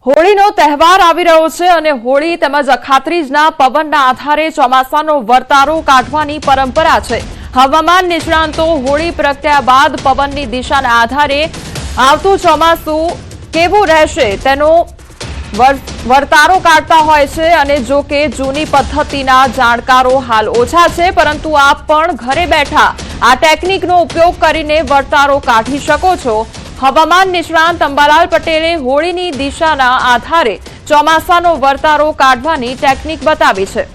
હોળીનો તહેવાર આવી રહ્યો છે અને હોળી તેમજ અખાત્રીજના પવનના આધારે ચોમાસાનો વર્તારો કાઢવાની પરંપરા છે। હવામાન નિષ્ણાંતો હોળી પ્રગટ્યા બાદ પવનની દિશાના આધારે આવતું ચોમાસું કેવું રહેશે તેનો વર્તારો કાઢતા હોય છે અને જો કે જૂની પદ્ધતિના જાણકારો હાલ ઓછા છે, પરંતુ આપ પણ ઘરે બેઠા આ ટેકનિકનો ઉપયોગ કરીને વર્તારો કાઢી શકો છો। હવામાન નિષ્ણાંત અંબાલાલ પટેલે હોળીની દિશાના આધારે ચોમાસાનો વર્તારો કાઢવાની ટેકનિક બતાવી છે।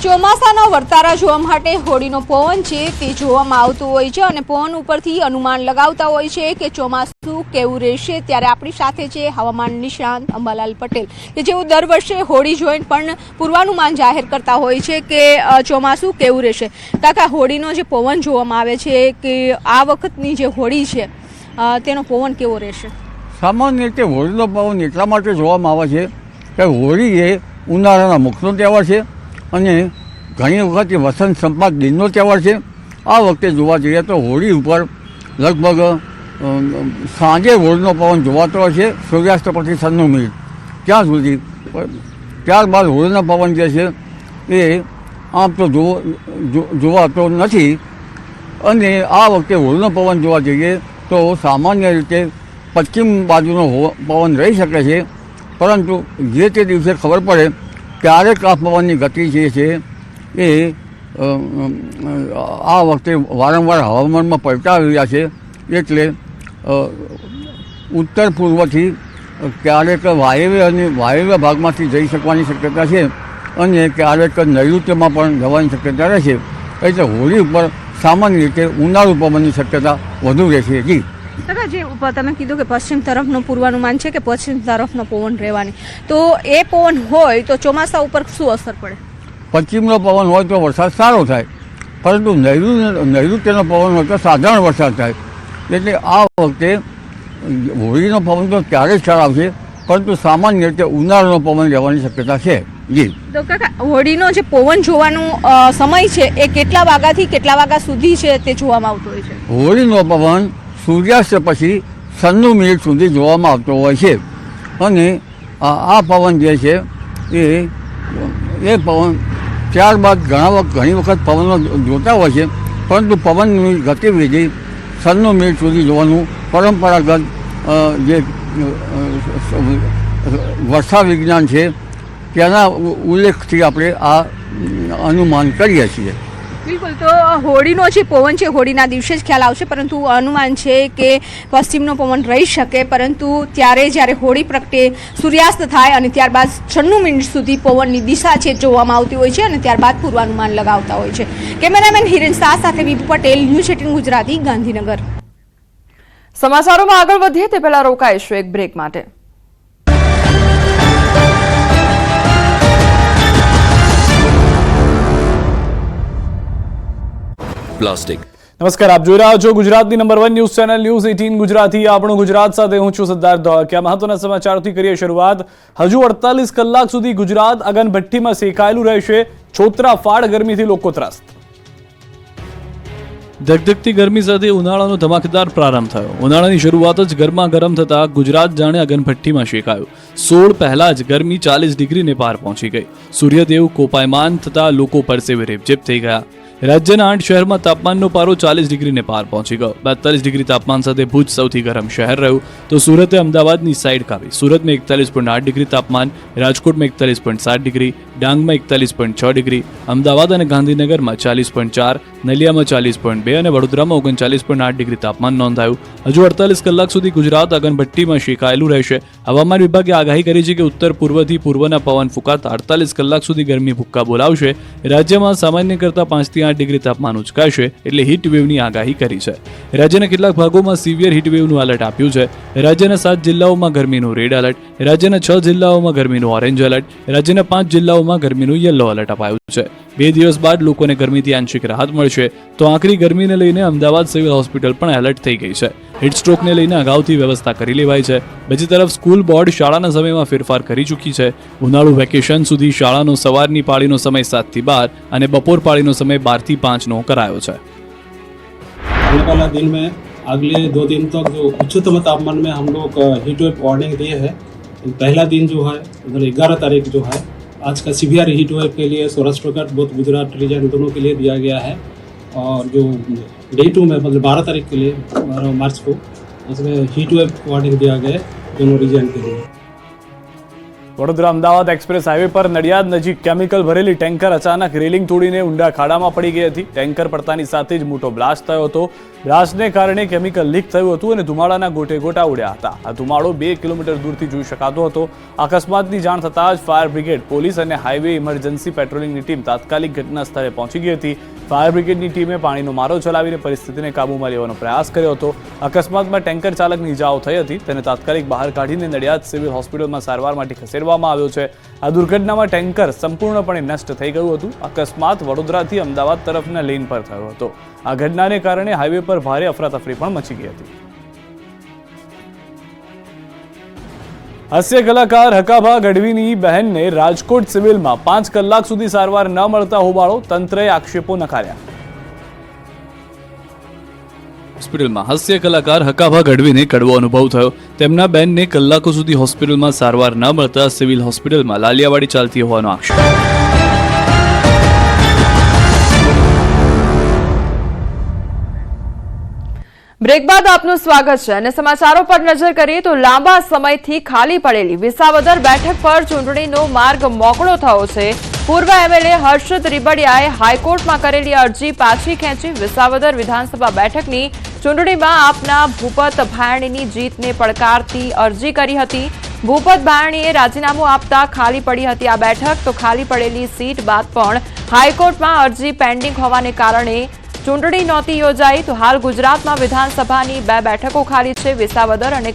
ચોમાસાના વર્તારા જોવા માટે હોળીનો પવન છે તે જોવામાં આવતો હોય છે અને પવન ઉપરથી અનુમાન લગાવતા હોય છે કે ચોમાસું કેવું રહેશે। ત્યારે આપણી સાથે છે હવામાન નિષ્ણાંત અંબાલાલ પટેલ કે જેઓ દર વર્ષે હોળી જોઈને પણ પૂર્વાનુમાન જાહેર કરતા હોય છે કે ચોમાસું કેવું રહેશે। કાકા, હોળીનો જે પવન જોવામાં આવે છે કે આ વખતની જે હોળી છે તેનો પવન કેવો રહેશે? સામાન્ય રીતે હોળીનો પવન એટલા માટે જોવામાં આવે છે કે હોળી એ ઉનાળાના મુખનો તહેવાર છે અને ઘણી વખત એ વસંત સંપાત દિનનો તહેવાર છે। આ વખતે જોવા જઈએ તો હોળી ઉપર લગભગ સાંજે હોળીનો પવન જોવાતો હોય છે, સૂર્યાસ્ત પછી 96 મિનિટ ત્યાં સુધી। ત્યારબાદ હોળીનો પવન જે છે એ આમ તો જોવાતો નથી અને આ વખતે હોળીનો પવન જોવા જઈએ તો સામાન્ય રીતે પશ્ચિમ બાજુનો પવન રહી શકે છે, પરંતુ જે તે દિવસે ખબર પડે ક્યારેક આ પવનની ગતિ જે છે એ આ વખતે વારંવાર હવામાનમાં પલટા આવી રહ્યા છે, એટલે ઉત્તર પૂર્વથી ક્યારેક વાયવ્ય ભાગમાંથી જઈ શકવાની શક્યતા છે અને ક્યારેક નૈઋત્યમાં પણ જવાની શક્યતા રહેશે। એટલે હોળી ઉપર સામાન્ય રીતે ઉનાળુ પવનની શક્યતા વધુ રહેશે। જી જે તમે કીધું કે પશ્ચિમ તરફનો પૂર્વાનુમાન છે કે પશ્ચિમ તરફનો પવન રહેવાની, તો એ પવન હોય તો ચોમાસા ઉપર શું અસર પડે? પશ્ચિમનો પવન હોય તો વરસાદ સારો થાય, પરંતુ નૈઋત્યનો પવન હોય તો સાધારણ વરસાદ થાય। એટલે આ વખતે હોળીનો પવન તો ત્યારે જ ખ્યાલ આવશે, પરંતુ સામાન્ય રીતે ઉનાળાનો પવન રહેવાની શક્યતા છે। જી તો કાકા, હોળીનો જે પવન જોવાનો સમય છે એ કેટલા વાગ્યાથી કેટલા વાગ્યા સુધી છે તે જોવામાં આવતો હોય છે? હોળીનો પવન સૂર્યાસ્ત પછી 96 મિનિટ સુધી જોવામાં આવતો હોય છે અને આ પવન જે છે એ પવન ત્યારબાદ ઘણી વખત પવનો જોતા હોય છે, પરંતુ પવનની ગતિવિધિ 96 મિનિટ સુધી જોવાનું પરંપરાગત જે વર્ષા વિજ્ઞાન છે તેના ઉલ્લેખથી આપણે આ અનુમાન કરીએ છીએ। બિલકુલ, તો હોળીનો જે પવન છે હોળીના દિવસે જ ખ્યાલ આવશે, પરંતુ અનુમાન છે કે પશ્ચિમનો પવન રહી શકે, પરંતુ જ્યારે હોળી પ્રગટે સૂર્યાસ્ત થાય અને ત્યારબાદ 96 મિનિટ સુધી પવનની દિશા છે જોવામાં આવતી હોય છે અને ત્યારબાદ પૂર્વાનુમાન લગાવતા હોય છે। કેમેરામેન હિરેન શાહ સાથે વિપુ પટેલ, ન્યૂઝ 18 ગુજરાતી, ગાંધીનગર। સમાચારોમાં આગળ વધીએ તે પહેલા રોકાઈશું એક બ્રેક માટે। પ્લાસ્ટિક। નમસ્કાર, આપ જોઈ રહ્યા છો ગુજરાતની number 1 news channel news 18 Gujarati. આપણું ગુજરાત સાથે હું છું સિદ્ધાર્થ ધોળકિયા। મહત્વના સમાચારથી કરીએ શરૂઆત। હજુ 48 કલાક સુધી ગુજરાત અગનભઠ્ઠીમાં શેકાયેલું રહેશે। છોતરાફાડ ગરમીથી લોકો ત્રાસ્ત। ધગધગતી ગરમી સાથે ઉનાળાનો ધમાકેદાર પ્રારંભ થયો। ઉનાળાની શરૂઆત જ ગરમા ગરમ થતા ગુજરાત જાણે અગનભઠ્ઠીમાં શેકાયું। 16 પહેલા જ ગરમી 40 ડિગ્રીને પાર પહોંચી ગઈ। સૂર્યદેવ કોપાયમાન થતા લોકો પરસેવે રેબઝેબ થઈ ગયા। રાજ્યના 8 શહેરમાં તાપમાનનો પારો 40 ડિગ્રીને પાર પહોંચી ગયો। 42 ડિગ્રી તાપમાન સાથે ભુજ સૌથી ગરમ શહેર રહ્યું, તો સુરતે અમદાવાદની સાઈડ કાપી। સુરતમાં 41.8 ડિગ્રી તાપમાન, રાજકોટમાં 41.7 ડિગ્રી, ડાંગમાં 41.6 ડિગ્રી, અમદાવાદ અને ગાંધીનગરમાં 40.4, નલિયામાં 40.2 અને વડોદરામાં 39.8 ડિગ્રી તાપમાન નોંધાયું। હજુ 48 કલાક સુધી ગુજરાત અગનભઠ્ઠીમાં શેકાયેલું રહેશે। હવામાન વિભાગે આગાહી કરી છે કે ઉત્તર પૂર્વથી પૂર્વના પવન ફૂંકાતા 48 કલાક સુધી ગરમી ભૂક્કા બોલાવશે। રાજ્યમાં સામાન્ય કરતાં 5 થી 8 ડિગ્રી તાપમાન ઉચકાશે, એટલે હીટવેવની આગાહી કરી છે। રાજ્યના કેટલાક ભાગોમાં સિવિયર હીટવેવનું એલર્ટ આપ્યું છે। રાજ્યના 7 જિલ્લાઓમાં ગરમીનું રેડ એલર્ટ, રાજ્યના 6 જિલ્લાઓમાં ગરમીનું ઓરેન્જ એલર્ટ, રાજ્યના 5 જિલ્લાઓમાં ગરમીનું યલો એલર્ટ અપાયું છે। 2 દિવસ બાદ લોકોને ગરમીથી આંશિક રાહત મળશે, તો આકરી ગરમીને લઈને અમદાવાદ સિવિલ હોસ્પિટલ પણ એલર્ટ થઈ ગઈ છે। હીટસ્ટ્રોકને લઈને અગાઉથી વ્યવસ્થા કરી લેવાઈ છે। બીજી તરફ સ્કૂલ બોર્ડ શાળાના સમયમાં ફેરફાર કરી ચૂકી છે। ઉનાળુ વેકેશન સુધી શાળાનો સવારની પાળીનો સમય 7 થી 12 અને બપોર પાળીનો સમય 12 થી 5 નો કરાયો છે। आने वाला दिन में अगले 2 दिन तक जो उच्चतम तापमान में हम लोग हीट वेव वार्निंग दिए हैं। पहला दिन जो है उधर 11 तारीख जो है आज का सीवियर हीट वेव के लिए सौराष्ट्र बोथ गुजरात रीजन दोनों के लिए दिया गया है। और जो डे 2 में मतलब 12 तारीख के लिए 12 मार्च को उसमें हीट वेव वार्निंग दिया गया है दोनों रीजन के लिए। વડોદરા અમદાવાદ એક્સપ્રેસ હાઈવે પર નડિયાદ નજીક કેમિકલ ભરેલી ટેન્કર અચાનક રેલિંગ તોડીને ઊંડા ખાડામાં પડી ગઈ હતી। ટેન્કર પડતાની સાથે જ મોટો બ્લાસ્ટ થયો હતો। બ્લાસ્ટને કારણે કેમિકલ લીક થયું હતું અને ધુમાડાના ગોટે ગોટા ઉડ્યા હતા। આ ધુમાડો 2 કિલોમીટર દૂરથી જોઈ શકાતો હતો। અકસ્માતની જાણ થતાં જ ફાયર બ્રિગેડ, પોલીસ અને હાઈવે ઇમરજન્સી પેટ્રોલિંગની ટીમ તાત્કાલિક ઘટના સ્થળે પહોંચી ગઈ હતી। ફાયર બ્રિગેડની ટીમે પાણીનો મારો ચલાવીને પરિસ્થિતિને કાબૂમાં લેવાનો પ્રયાસ કર્યો હતો। અકસ્માતમાં ટેન્કર ચાલકને ઇજાઓ થઈ હતી, તેને તાત્કાલિક બહાર કાઢીને નડિયાદ સિવિલ હોસ્પિટલમાં સારવાર માટે ખસેડવામાં આવ્યો છે। આ દુર્ઘટનામાં ટેન્કર સંપૂર્ણપણે નષ્ટ થઈ ગયું હતું। અકસ્માત વડોદરાથી અમદાવાદ તરફના લેન પર થયો હતો। આ ઘટનાને કારણે હાઈવે પર ભારે અફરાતફરી પણ મચી ગઈ હતી। હાસ્ય કલાકાર હકાભા ગઢવીની બહેનને રાજકોટ સિવિલમાં 5 કલાક સુધી સારવાર ન મળતા હોબાળો, તંત્રએ આક્ષેપો નકાર્યા। હોસ્પિટલમાં હાસ્ય કલાકાર હકાભા ગઢવીને કડવો અનુભવ થયો। તેમના બેનને કલાકો સુધી હોસ્પિટલમાં સારવાર ન મળતા સિવિલ હોસ્પિટલમાં લાલિયાવાડી ચાલતી હોવાનો આક્ષેપ। બ્રેક બાદ આપનું સ્વાગત છે અને સમાચારો પર નજર કરીએ તો લાંબા સમયથી ખાલી પડેલી વિસાવદર બેઠક પર ચૂંટણીનો માર્ગ મોકળો થયો છે। પૂર્વ એમએલએ હર્ષદ રીબડિયાએ હાઈકોર્ટમાં કરેલી અરજી પાછી ખેંચી। વિસાવદર વિધાનસભા બેઠકની ચૂંટણીમાં આપના ભૂપત ભાયણીની જીતને પડકારતી અરજી કરી હતી। ભૂપત ભાયણીએ રાજીનામું આપતા ખાલી પડી હતી આ બેઠક। તો ખાલી પડેલી સીટ બાદ પણ હાઈકોર્ટમાં અરજી પેન્ડિંગ હોવાને કારણે ચૂંટણી નહોતી યોજાઈ। તો હાલ ગુજરાતમાં વિધાનસભાની 2 બેઠકો ખાલી છે, વિસાવદર અને